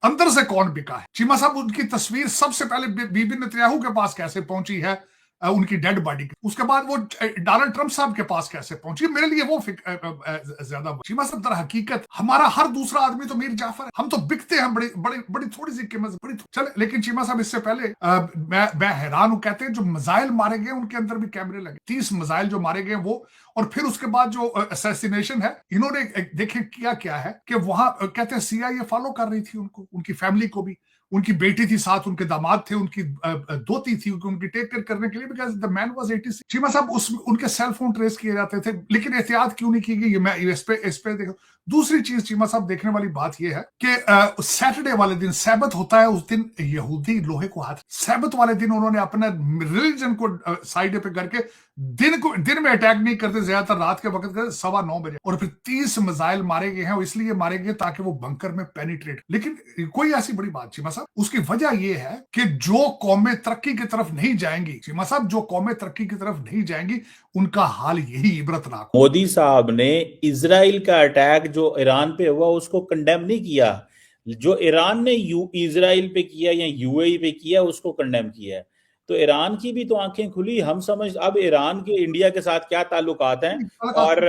अंदर से कौन बिका है। चीमा साहब, उनकी तस्वीर सबसे पहले बीबी नेतन्याहू के पास कैसे पहुंची है, उनकी डेड बॉडी की, उसके बाद वो डोनाल्ड ट्रंप साहब के पास कैसे पहुंची, मेरे लिए वो ज्यादा। चीमा साहब, दर हकीकत हमारा हर दूसरा आदमी तो मीर जाफर है, हम तो बिकते हैं बड़ी बड़ी बड़ी थोड़ी सी कीमत, बड़ी चले। लेकिन चीमा साहब, इससे पहले मैं हैरान हूं, कहते हैं जो मिसाइल मारे गए उनके अंदर भी कैमरे लगे, 30 मिसाइल जो मारे गए वो, और फिर उसके बाद जो असैसिनेशन है, इन्होंने देखे किया क्या है कि वहां कहते हैं सीआईए फॉलो कर रही थी उनको, उनकी फैमिली को भी, उनकी बेटी थी साथ, उनके दामाद थे, उनकी दोती थी, उनकी टेक केयर करने के लिए, because the man was 86। Cheema साहब, उस उनके सेल फोन ट्रेस किए जाते थे, लेकिन एहतियात क्यों नहीं की गई, मैं इस पे देखो। दूसरी चीज चीमा साहब, देखने वाली बात यह है कि सैटरडे वाले दिन सैबत होता है, उस दिन यहूदी लोहे को हाथ, सैबत वाले दिन उन्होंने अपना रिलीजन को साइड पे करके दिन में अटैक नहीं करते, ज्यादातर रात के वक्त करते, 9:15 बजे, और फिर 30 मिसाइल मारे गए हैं, इसलिए मारे गए ताकि वो बंकर में पेनिट्रेट। लेकिन कोई ऐसी बड़ी बात चीमा साहब, उसकी वजह यह है कि जो कौमें तरक्की की तरफ नहीं जाएंगी, चीमा साहब, जो कौमें तरक्की की तरफ नहीं जाएंगी उनका हाल यही इबरतनाक। मोदी साहब ने इजराइल का अटैक जो ईरान पे हुआ उसको कंडेम नहीं किया, जो ईरान ने इजराइल पे किया या यूएई पे किया उसको कंडेम किया है। तो ईरान की भी तो आंखें खुली, हम समझ अब ईरान के इंडिया के साथ क्या ताल्लुकात हैं और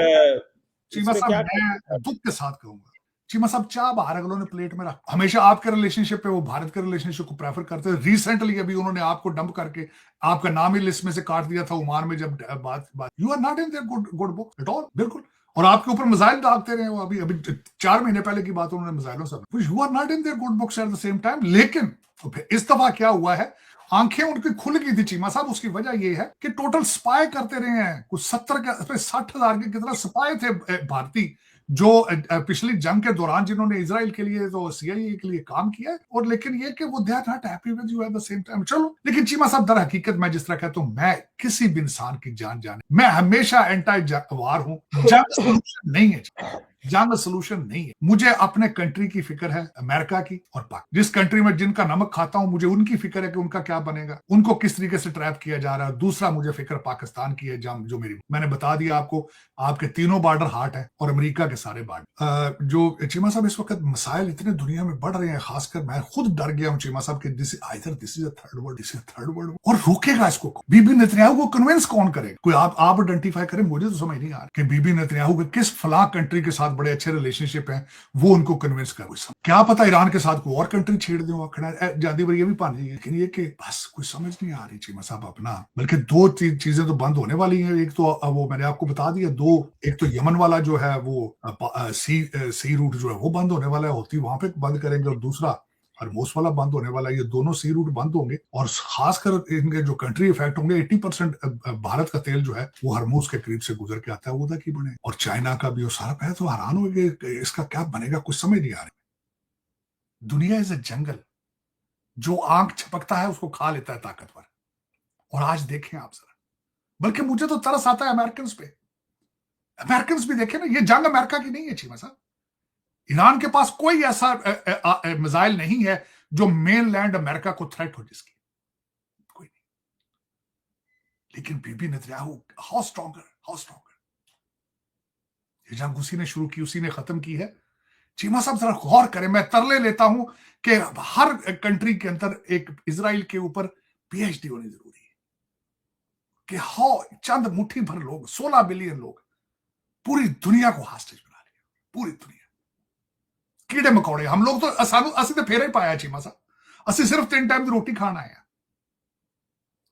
चीमा इसमें साहब, क्या मैं दुख के साथ कहूंगा, चीमा साहब, चाह बाहर अगलों ने प्लेट में रख, हमेशा आपके रिलेशनशिप पे वो भारत के रिलेशनशिप को प्रेफर करते हैं। रिसेंटली अभी उन्होंने आपको डंप करके आपका नाम ही लिस्ट में से काट दिया था ओमान में, जब बात you are not in their good book at all, बिल्कुल। और आपके ऊपर मिसाइल दागते रहे, वो अभी अभी 4 महीने पहले की बात, उन्होंने मिसाइलों से, you are not in their good books at the same time. लेकिन इस दफा क्या हुआ है, आंखें उनकी खुल गई थी चीमा साहब, उसकी वजह यह है कि टोटल स्पाई करते रहे हैं, कुछ 60,000 के कितना स्पाई थे भारतीय, जो पिछली जंग के दौरान जिन्होंने इजराइल के लिए तो सीआईए के लिए काम किया, और लेकिन ये कि वो they are not happy with you at the same time. चलो, लेकिन चीमा साहब, दर हकीकत मैं जिस तरह कहता हूं, मैं किसी भी इंसान की जान जाने, मैं हमेशा एंटी वार हूं, जंग सोल्यूशन नहीं है, जंग सोल्यूशन नहीं है। मुझे अपने कंट्री की फिक्र है, अमेरिका की और पाक, जिस कंट्री में जिनका नमक खाता हूं, मुझे उनकी फिक्र है कि उनका क्या बनेगा, उनको किस तरीके से ट्रैप किया जा रहा है। दूसरा, मुझे फिक्र पाकिस्तान की है, जो मेरी, मैंने बता दिया आपको, आपके तीनों बॉर्डर हाट है और अमेरिका के सारे बॉर्डर। जो चीमा साहब, इस वक्त मसाइल इतने दुनिया में बढ़ रहे हैं, खासकर मैं खुद डर गया हूं चीमा साहब कि this is a third world, और रोकेगा इसको बीबी नेतन्याहू को कन्विंस कौन करेगा? कोई आप आइडेंटिफाई करें, मुझे तो समझ नहीं आ रहा कि बीबी नेतन्याहू के किस फलां कंट्री के साथ बड़े अच्छे रिलेशनशिप हैं, वो उनको कन्विंस कर, क्या पता ईरान के साथ कोई और कंट्री छेड़ दे, खड़ा जाती पर ये भी पानी, लेकिन ये कि बस कोई समझ नहीं आ रही चीमा साहब अपना। बल्कि दो चीजें तो बंद होने वाली हैं, एक तो वो मैंने आपको बता दिया, दो, एक तो यमन वाला जो है वो सी रूट जो है वो बंद होने वाला है, होती वहां पे बंद करेंगे, और दूसरा हरमोस वाला बंद होने वाला है। ये दोनों सी रूट बंद होंगे, और खासकर इनके जो कंट्री इफेक्ट होंगे, 80% भारत का तेल जो है वो हरमोस के करीब से गुजर के आता है, उधर की बने, और चाइना का भी, वो सारा पहले तो हैरान हो गए इसका क्या बनेगा, कुछ समझ नहीं आ रही। दुनिया इज अ जंगल, जो आंख छपकता है उसको खा लेता है ताकतवर, और आज देखें आप जरा, बल्कि मुझे तो तरस आता है अमेरिकन पे, अमेरिकन भी देखें ना, ये जंग अमेरिका की नहीं है चीमा साहब, ईरान के पास कोई ऐसा मिसाइल नहीं है जो मेन लैंड अमेरिका को थ्रेट हो, जिसकी कोई नहीं। लेकिन बीबी नेतन्याहू हाउ स्ट्रॉन्गर, ये जंग उसी ने शुरू की, उसी ने खत्म की है। चीमा साहब, जरा गौर करें, मैं तरले लेता हूं कि हर कंट्री के अंदर एक इजराइल के ऊपर पीएचडी होनी जरूरी है, कि हाउ चंद मुट्ठी भर लोग, 16 बिलियन लोग पूरी दुनिया को हास्टेज बना लिया, पूरी दुनिया कीड़े मकौड़े। हम लोग तो असि तो फेरा ही पाया चीमा साहब, असि सिर्फ 3 टाइम की रोटी खाना है।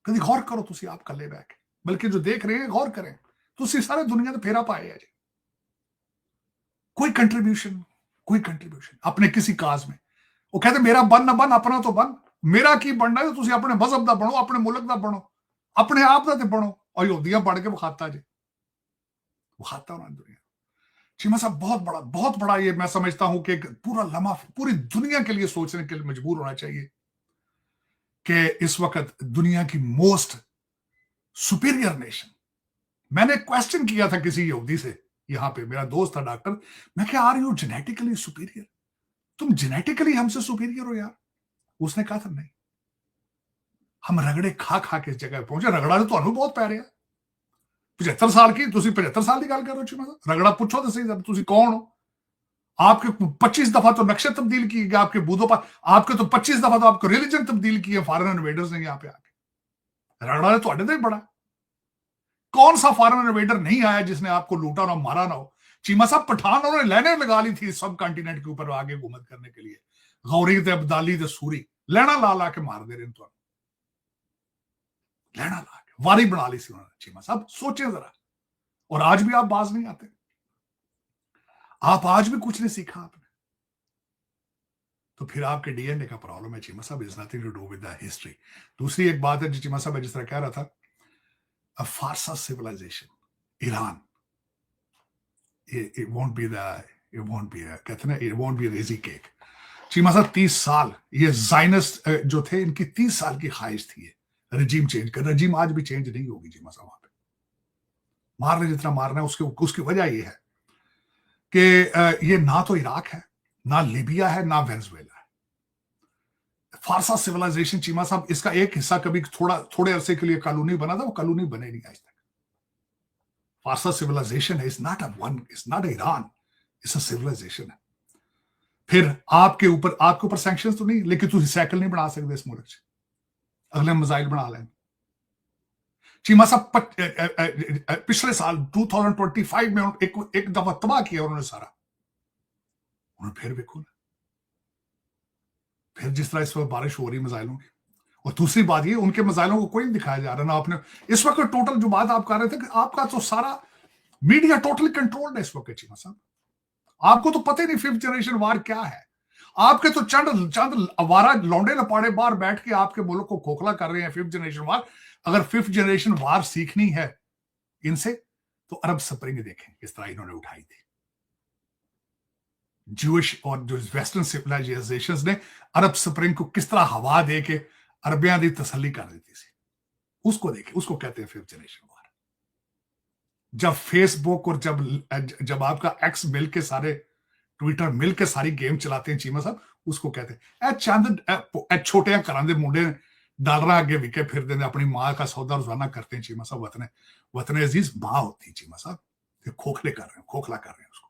कभी गौर करो तुसी, आप कले बैठ, बल्कि जो देख रहे हैं गौर करें, तुसी सारे दुनिया तो फेरा पाए है जी, कोई कंट्रीब्यूशन अपने किसी काज में। वो कहते मेरा बन ना बन, अपना तो बन, मेरा की बनना है, तुसी अपने मजहब का बनो, अपने मुल्क का बनो, अपने आप का तो बनो, और यहूदियां पढ़ के विखाता जी, विखाता उन्होंने दुनिया। चीमा साहब, बहुत बड़ा ये मैं समझता हूं कि पूरा लम्हा पूरी दुनिया के लिए सोचने के लिए मजबूर होना चाहिए कि इस वक्त दुनिया की मोस्ट सुपीरियर नेशन, मैंने क्वेश्चन किया था किसी यहूदी से, यहां पे मेरा दोस्त था डॉक्टर, मैं क्या, आर यू जेनेटिकली सुपीरियर, तुम जेनेटिकली हमसे सुपीरियर हो यार? उसने कहा था नहीं, हम रगड़े खा खा के इस जगह पहुंचे, रगड़ा तो ਤੁਹਾਨੂੰ बहुत पै रहा 75 साल की, तुम 75 साल की गल कर रहे हो चीमा साहब, रगड़ा पूछो तो सही तुम कौन हो? आपके 25 दफा तो नक्शे तब्दील किए गए आपके बूदों पर, आपके तो 25 दफा तो आपको रिलीजन तब्दील किए फॉरेन इन्वेडर्स ने यहां पे आके। रगड़ा ने तो ही बड़ा। कौन सा फॉरेन इन्वेडर नहीं आया जिसने आपको लूटा ना मारा ना हो। चीमा साहब पठान उन्होंने लाइनें लगा ली थी सब कॉन्टिनेंट के ऊपर आगे हुकूमत करने के लिए। गौरी ते अब्दाली ते सूरी लैना ला ला के मार दे रहे तो लैना ला के वारी बना ली थी उन्होंने। चीमा साहब सोचे जरा, और आज भी आप बाज नहीं आते। आप आज भी कुछ नहीं सीखा आपने, तो फिर आपके डीएनए का प्रॉब्लम है चीमा साहब। Is nothing to do with the history. दूसरी एक बात है जो चीमा साहब मैं जिस तरह कह रहा था, फारसा civilisation Iran, it won't be कहते ना, it won't be an easy cake। Cheema साहब 30 साल ये जाइनिस्ट जो थे इनकी 30 साल की ख्वाहिश थी रजीम चेंज कर। रजीम आज भी चेंज नहीं होगी चीमा साहब। वहां पे मारने जितना मारना है उसकी वजह ये है कि ये ना तो इराक है, ना लीबिया है, ना वेनेजुएला है। फारसा सिविलाइजेशन चीमा साहब इसका एक हिस्सा कभी थोड़े अरसे के लिए कॉलोनी बना था, वो कॉलोनी बने नहीं आज तक। फारसा सिविलाइजेशन है, it's not Iran, it's a civilisation है। फिर आपके ऊपर सैंक्शन तो नहीं, लेकिन तुम साइकिल नहीं बना सकते इस मुल्क से, अगले मिसाइल बना लें। चीमा साहब पिछले साल 2025 में एक दफा तबाह किया उन्होंने सारा, उन्होंने फिर भी खोला। फिर जिस तरह इस वक्त बारिश हो रही मिसाइलों की, और दूसरी बात ये उनके मिसाइलों को कोई नहीं दिखाया जा रहा ना आपने इस वक्त। टोटल जो बात आप कर रहे थे कि आपका तो सारा मीडिया टोटली कंट्रोल्ड है इस वक्त चीमा साहब। आपको तो पता ही नहीं 5th जनरेशन वार क्या है। आपके तो चंद अवारा लौंडे लपाड़े बाहर बैठ के आपके मुल्क को खोखला कर रहे हैं 5th जनरेशन वार। अगर 5th जनरेशन वार सीखनी है इनसे तो अरब स्प्रिंग देखें किस तरह इन्होंने उठाई थी। ज्यूइश और जो वेस्टर्न सिविलाइजेशंस ने अरब स्प्रिंग को किस तरह हवा दे के अरबियां दी तसल्ली कर देती थी, उसको देखें। उसको कहते हैं 5th जनरेशन वार। जब फेसबुक और जब आपका एक्स मिल के सारे ट्विटर मिल के सारी गेम चलाते हैं चीमा साहब, उसको कहते हैं चंद छोटे करांदे मुंडे डॉलर आगे विके फिर देने अपनी माँ का सौदा रोजाना करते हैं चीमा साहब। वतन अजीज माँ होती है चीमा साहब। खोखला कर रहे हैं उसको।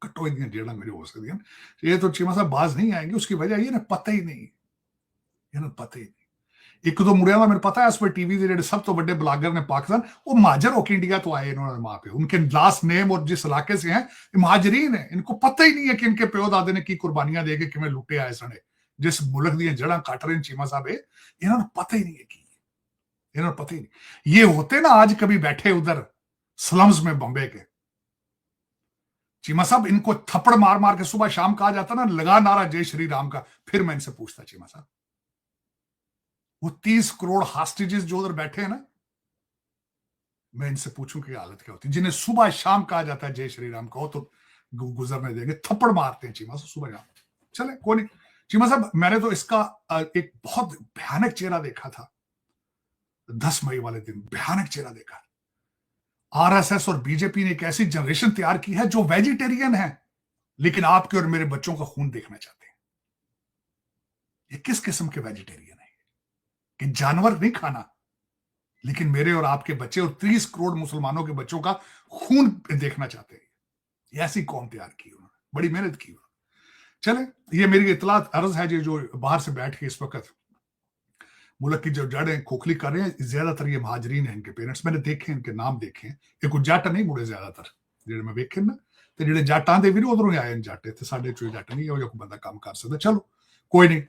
कट्टो इतनी डेढ़ा मेरी हो सकती है। ये तो चीमा साहब बाज नहीं आएंगे। उसकी वजह ये ना पता ही नहीं। एक तो मुड़िया मेरे पता है इस पर टीवी के सब तो बड़े ब्लॉगर ने पाकिस्तान वो महाजर होकर इंडिया तो आए इन्होंने वहां पे। उनके लास्ट नेम और जिस इलाके से हैं महाजरीन है। इनको पता ही नहीं है कि इनके प्यो दादे ने की कुर्बानियां दे के किमें लुटे आए सने, जिस मुल्क दी जड़ा काट रहे चीमा साहब इन्होंने पता ही नहीं है कि इन्होंने पता ही नहीं। ये होते ना आज कभी बैठे उधर स्लम्स में बॉम्बे के चीमा साहब, इनको थप्पड़ मार मार के सुबह शाम कहा जाता ना लगा नारा जय श्री राम का। फिर मैं इनसे पूछता चीमा साहब, वो 30 करोड़ हॉस्टेजेस जो उधर बैठे हैं ना, मैं इनसे पूछूं कि हालत क्या होती है जिन्हें सुबह शाम कहा जाता है जय श्री राम कहो तो गुजरने देंगे। थप्पड़ मारते हैं चीमा साहब सुबह शाम। चले कोई नहीं चीमा साहब, मैंने तो इसका एक बहुत भयानक चेहरा देखा था 10 मई वाले दिन। भयानक चेहरा देखा। आरएसएस और बीजेपी ने एक ऐसी जनरेशन तैयार की है जो वेजिटेरियन है लेकिन आपके और मेरे बच्चों का खून देखना चाहते हैं। ये किस किस्म के वेजिटेरियन है कि जानवर नहीं खाना लेकिन मेरे और आपके बच्चे और 30 करोड़ मुसलमानों के बच्चों का खून देखना चाहते हैं। ऐसी कौम तैयार की उन्होंने, बड़ी मेहनत की उन्होंने। चले ये मेरी इतलात अर्ज है जो बाहर से बैठ के इस वक्त मुल्क की जो जड़ें खोखली कर रहे हैं, ज्यादातर ये महाजरीन है। इनके पेरेंट्स मैंने देखे, इनके नाम देखे हैं। एक जट नहीं मुड़े ज्यादातर जेडे मैं वेखे ना, तो जेडे जट आते भी उधरों ही आए जट थे। साढ़े चो जट नहीं है कोई बंदा काम कर सकता। चलो कोई नहीं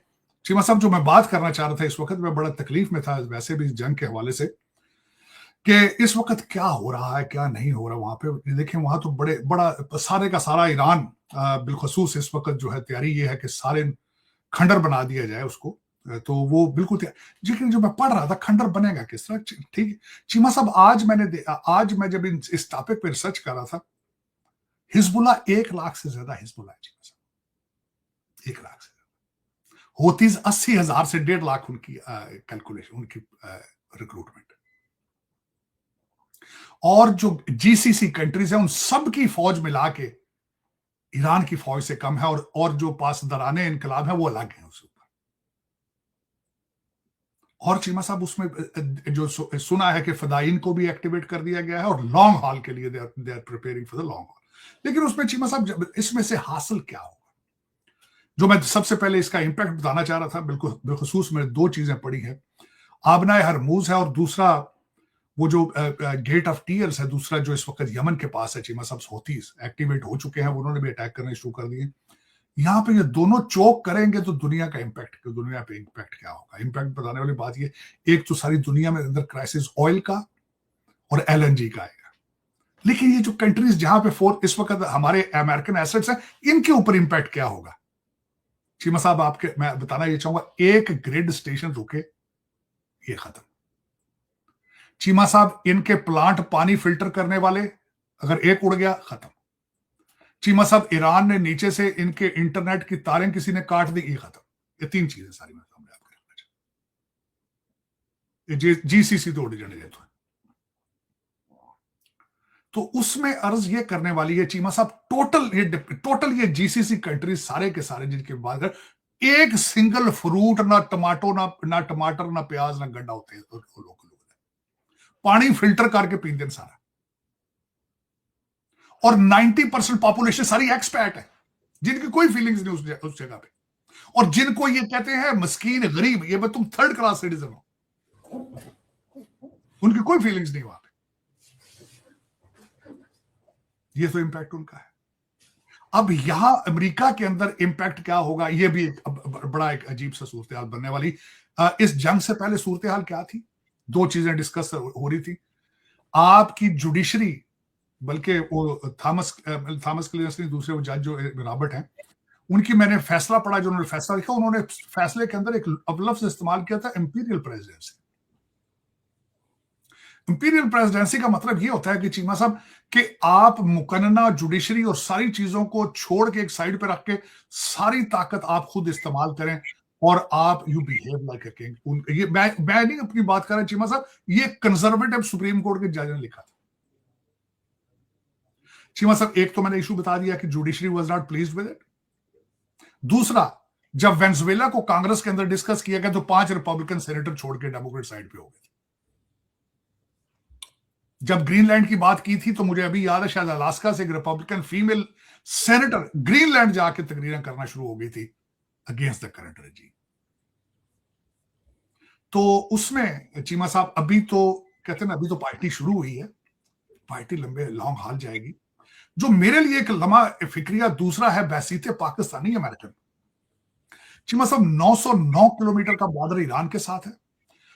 चीमा साहब, जो मैं बात करना चाह रहा था इस वक्त, मैं बड़ा तकलीफ में था वैसे भी जंग के हवाले से कि इस वक्त क्या हो रहा है क्या नहीं हो रहा वहां पे। देखें वहां तो बड़ा सारे का सारा ईरान बिलखसूस इस वक्त जो है तैयारी ये है कि सारे खंडर बना दिया जाए उसको। तो वो बिल्कुल लेकिन जो मैं पढ़ रहा था खंडर बनेगा किस तरह, ठीक चीमा साहब। आज मैं जब इस टॉपिक पे रिसर्च कर रहा था, हिजबुल्ला 1 लाख से ज्यादा हिजबुल्ला है चीमा साहब। 1 लाख से ज्यादा होतीज 80,000 से 1.5 लाख उनकी कैलकुलेशन, उनकी रिक्रूटमेंट। और जो जीसीसी कंट्रीज है उन सब की फौज मिला के ईरान की फौज से कम है। और जो पासदराने इनकलाब है वो अलग है उससे ऊपर। और चीमा साहब उसमें जो सुना है कि फदाइन को भी एक्टिवेट कर दिया गया है और लॉन्ग हॉल के लिए they are preparing for the long haul. लेकिन उसमें चीमा साहब इसमें से हासिल क्या होगा, जो मैं सबसे पहले इसका इंपैक्ट बताना चाह रहा था, बिल्कुल बिलखुसूस मैंने दो चीजें पढ़ी है, आबनाए हरमूज है और दूसरा वो जो गेट ऑफ टीयर्स है, दूसरा जो इस वक्त यमन के पास है चीमा साहब, होतीस एक्टिवेट हो चुके हैं, उन्होंने भी अटैक करने शुरू कर दिए। यहाँ पे ये दोनों चोक करेंगे तो दुनिया पे इम्पैक्ट क्या होगा। इम्पैक्ट बताने वाली बात ये, एक तो सारी दुनिया में अंदर क्राइसिस ऑयल का और LNG का आएगा, लेकिन ये जो कंट्रीज जहां पे इस वक्त हमारे अमेरिकन एसेट्स हैं, इनके ऊपर इम्पैक्ट क्या होगा। चीमा साहब आपके मैं बताना ये चाहूंगा, एक ग्रिड स्टेशन रुके ये खत्म। चीमा साहब इनके प्लांट पानी फिल्टर करने वाले अगर एक उड़ गया खत्म। चीमा साहब ईरान ने नीचे से इनके इंटरनेट की तारें किसी ने काट दी, ये खत्म। ये तीन चीजें सारी मैं सामने आपके रखना चाहता हूं। GCC तो उड़ जाने देते, तो उसमें अर्ज ये करने वाली है चीमा साहब, टोटल ये GCC कंट्रीज सारे के सारे जिनके बाद एक सिंगल फ्रूट ना टमाटर ना प्याज ना गंडा होते हैं, लोग पानी फिल्टर करके पीते हैं सारा। और 90% पॉपुलेशन सारी एक्सपैट है, जिनकी कोई फीलिंग्स नहीं उस जगह पे, और जिनको ये कहते हैं मस्कीन गरीब, ये तुम थर्ड क्लास सिटीजन हो, उनकी कोई फीलिंग्स नहीं वहां पे। ये तो इम्पैक्ट उनका है। अब यहां अमेरिका के अंदर इम्पैक्ट क्या होगा, ये भी बड़ा एक अजीब सा सूरत हाल बनने वाली। इस जंग से पहले सूरत हाल क्या थी, दो चीजें डिस्कस हो रही थी। आपकी जुडिशरी, बल्कि वो थॉमस क्लियर्स नहीं, दूसरे वो जज जो रॉबर्ट हैं, उनकी मैंने फैसला पढ़ा, जो उन्होंने फैसला लिखा, उन्होंने फैसले के अंदर एक लफ्ज इस्तेमाल किया था, इंपीरियल प्रेसिडेंसी। इंपीरियल प्रेसिडेंसी का मतलब ये होता है कि चीमा साहब कि आप मुकन्ना जुडिशरी और सारी चीजों को छोड़ के एक साइड पे रख के सारी ताकत आप खुद इस्तेमाल करें और आप you behave like a king. ये मैं नहीं अपनी बात कर रहा चीमा साहब, ये कंजर्वेटिव सुप्रीम कोर्ट के जज ने लिखा था। चीमा साहब एक तो मैंने इशू बता दिया कि judiciary was not pleased with it. दूसरा, जब वेनेजुएला को कांग्रेस के अंदर डिस्कस किया गया तो 5 रिपब्लिकन सेनेटर छोड़ के डेमोक्रेट साइड पे हो गए। जब ग्रीनलैंड की बात की थी तो मुझे अभी याद है, शायद अलास्का से एक रिपब्लिकन फीमेल सेनेटर ग्रीनलैंड जाके तकरीरें करना शुरू हो गई थी अगेंस्ट द करंट रेजिम। तो उसमें चीमा साहब अभी तो कहते हैं ना, अभी तो पार्टी शुरू हुई है, पार्टी लॉन्ग हाल जाएगी। जो मेरे लिए एक लम्हा फिक्रिया दूसरा है, बैसीते पाकिस्तानी अमेरिकन। चीमा साहब 909 किलोमीटर का बॉर्डर ईरान के साथ है,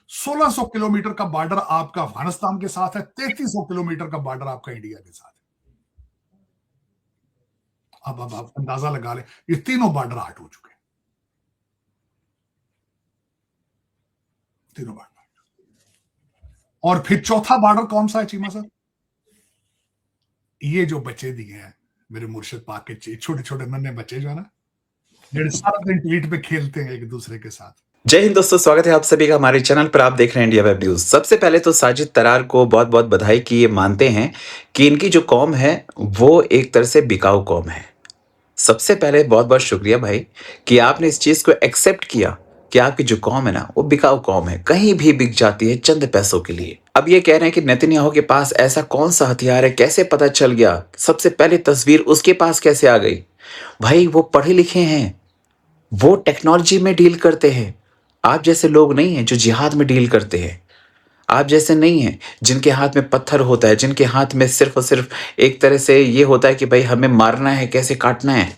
1600 किलोमीटर का बॉर्डर आपका अफगानिस्तान के साथ है, 3300 किलोमीटर का बॉर्डर आपका इंडिया के साथ है। अब आप अंदाजा लगा लें, ये तीनों बॉर्डर आउट हो चुके हैं, तीनों बॉर्डर। और फिर चौथा बॉर्डर कौन सा है चीमा साहब, ये जो बच्चे दिए हैं मेरे मुर्शिद पाक के, छोटे छोटे नन्हे बच्चे जो है ना, जो सारा दिन ट्वीट पे खेलते हैं एक दूसरे के साथ। जय हिंद दोस्तों, स्वागत है आप सभी का हमारे चैनल पर। आप देख रहे हैं इंडिया वेब न्यूज। सबसे पहले तो साजिद तरार को बहुत बहुत बधाई कि ये मानते हैं कि इनकी जो कौम है वो एक तरह से बिकाऊ कौम है। सबसे पहले बहुत बहुत शुक्रिया भाई कि आपने इस चीज को एक्सेप्ट किया कि आपकी जो कौम है ना वो बिकाऊ कौम है, कहीं भी बिक जाती है चंद पैसों के लिए। अब ये कह रहे हैं कि नेतन्याहू के पास ऐसा कौन सा हथियार है, कैसे पता चल गया, सबसे पहले तस्वीर उसके पास कैसे आ गई। भाई वो पढ़े लिखे हैं, वो टेक्नोलॉजी में डील करते हैं। आप जैसे लोग नहीं हैं जो जिहाद में डील करते हैं, आप जैसे नहीं हैं जिनके हाथ में पत्थर होता है, जिनके हाथ में सिर्फ और सिर्फ एक तरह से ये होता है कि भाई हमें मारना है, कैसे काटना है,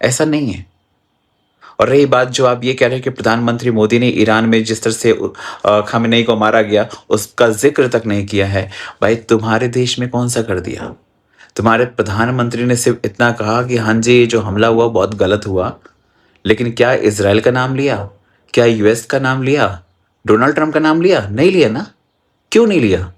ऐसा नहीं है। और रही बात जो आप ये कह रहे हैं कि प्रधानमंत्री मोदी ने ईरान में जिस तरह से खामेनेई को मारा गया उसका जिक्र तक नहीं किया है। भाई तुम्हारे देश में कौन सा कर दिया? तुम्हारे प्रधानमंत्री ने सिर्फ इतना कहा कि हाँ जी जो हमला हुआ बहुत गलत हुआ, लेकिन क्या इजराइल का नाम लिया? क्या यूएस का नाम लिया? डोनाल्ड ट्रंप का नाम लिया? नहीं लिया ना। क्यों नहीं लिया?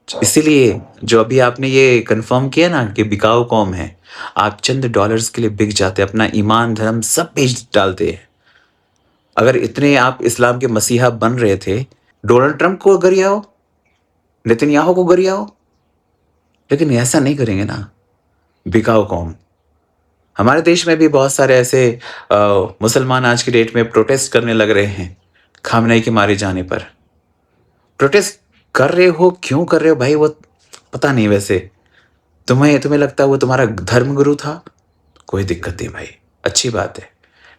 इसीलिए जो अभी आपने ये कंफर्म किया ना कि बिकाऊ कौम है, आप चंद डॉलर्स के लिए बिक जाते, अपना ईमान धर्म सब बेच डालते हैं। अगर इतने आप इस्लाम के मसीहा बन रहे थे, डोनाल्ड ट्रंप को गरियाओ, नेतन्याहू को गरियाओ, लेकिन ऐसा नहीं करेंगे ना। बिकाऊ कौम। हमारे देश में भी बहुत सारे ऐसे मुसलमान आज की डेट में प्रोटेस्ट करने लग रहे हैं खामनेई के मारे जाने पर। प्रोटेस्ट कर रहे हो, क्यों कर रहे हो भाई वो पता नहीं। वैसे तुम्हें लगता है वो तुम्हारा धर्मगुरु था, कोई दिक्कत नहीं भाई, अच्छी बात है।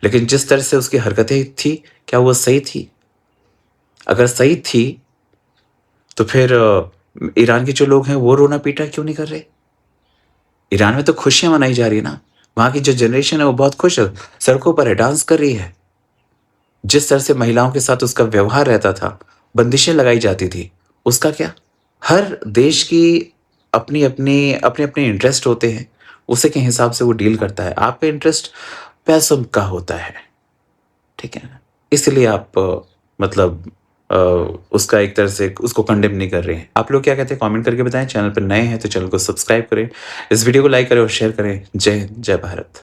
लेकिन जिस तरह से उसकी हरकतें थी, क्या वो सही थी? अगर सही थी तो फिर ईरान के जो लोग हैं वो रोना पीटा क्यों नहीं कर रहे? ईरान में तो खुशियां मनाई जा रही है ना, वहां की जो जनरेशन है वो बहुत खुश है, सड़कों पर है, डांस कर रही है। जिस तरह से महिलाओं के साथ उसका व्यवहार रहता था, बंदिशें लगाई जाती थी, उसका क्या? हर देश की अपने इंटरेस्ट होते हैं, उसी के हिसाब से वो डील करता है। आपका इंटरेस्ट पैसों का होता है, ठीक है ना? इसलिए आप मतलब उसका एक तरह से उसको कंडेम नहीं कर रहे हैं। आप लोग क्या कहते हैं कमेंट करके बताएं। चैनल पर नए हैं तो चैनल को सब्सक्राइब करें, इस वीडियो को लाइक करें और शेयर करें। जय हिंद, जय भारत।